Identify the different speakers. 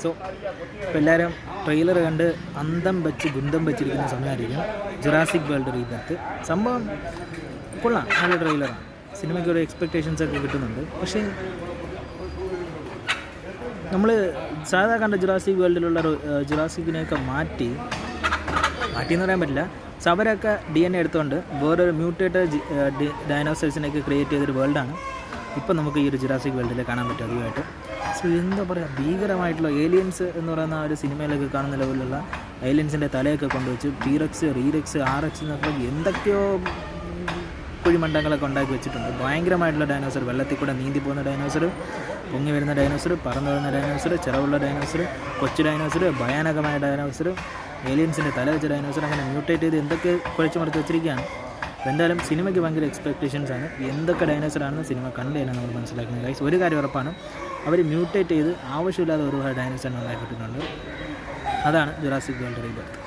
Speaker 1: So ഇപ്പോൾ എല്ലാവരും trailer കണ്ട് അന്തം വെച്ച് ഗുന്തം വെച്ചിരിക്കുന്ന സമയമായിരിക്കും ജുറാസിക് വേൾഡ് റീബർത്ത്. സംഭവം കൊള്ളാം, നല്ല ട്രെയിലറാണ്. സിനിമയ്ക്ക് ഒരു എക്സ്പെക്റ്റേഷൻസ് ഒക്കെ കിട്ടുന്നുണ്ട്. പക്ഷേ നമ്മൾ സാധാ കണ്ട ജുറാസിക് വേൾഡിലുള്ള ജുറാസിക്കിനെയൊക്കെ മാറ്റിയെന്ന് പറയാൻ പറ്റില്ല. സോ അവരൊക്കെ DNA എടുത്തുകൊണ്ട് വേറൊരു മ്യൂട്ടേറ്റഡ് ഡൈനോസേഴ്സിനെയൊക്കെ ക്രിയേറ്റ് ചെയ്തൊരു വേൾഡാണ് ഇപ്പം നമുക്ക് ഈ ഒരു ജുറാസിക് വേൾഡിൽ കാണാൻ പറ്റും അധികമായിട്ട്. സോ എന്താ പറയുക, ഭീകരമായിട്ടുള്ള ഏലിയൻസ് എന്ന് പറയുന്ന ആ ഒരു സിനിമയിലൊക്കെ കാണുന്ന ലെവലിലുള്ള ഏലിയൻസിൻ്റെ തലയൊക്കെ കൊണ്ടുവച്ച് ടീറക്സ്, റീറെക്സ്, ആർഎക്സ് എന്നൊക്കെ എന്തൊക്കെയോ കുഴിമണ്ടങ്ങളൊക്കെ ഉണ്ടാക്കി വെച്ചിട്ടുണ്ട്. ഭയങ്കരമായിട്ടുള്ള ഡൈനോസർ, വെള്ളത്തിൽ കൂടെ നീന്തി പോകുന്ന ഡൈനോസർ, പൊങ്ങി വരുന്ന ഡൈനോസർ, പറന്നു വരുന്ന ഡൈനോസർ, ചിറവുള്ള ഡൈനോസർ, കൊച്ചു ഡൈനോസർ, ഭയാനകമായ ഡൈനോസർ, ഏലിയൻസിൻ്റെ തല വെച്ച ഡൈനോസർ, അങ്ങനെ മ്യൂട്ടേറ്റ് ചെയ്ത് എന്തൊക്കെ കുഴച്ച് മറിച്ച് വെച്ചിരിക്കുകയാണ്. എന്തായാലും സിനിമയ്ക്ക് ഭയങ്കര എക്സ്പെക്റ്റേഷൻസാണ്. എന്തൊക്കെ ഡൈനോസറാണെന്ന് സിനിമ കണ്ടു തന്നെ നമ്മൾ മനസ്സിലാക്കുന്നത്. ഗൈസ്, ഒരു കാര്യം ഉറപ്പാണ്, അവർ മ്യൂട്ടേറ്റ് ചെയ്ത് ആവശ്യമില്ലാതെ ഒരുപാട് ഡൈനോസറിനെ ഉണ്ടാക്കിയിട്ടുണ്ട്. അതാണ് ജുറാസിക് വേൾഡ് റീബർത്ത്.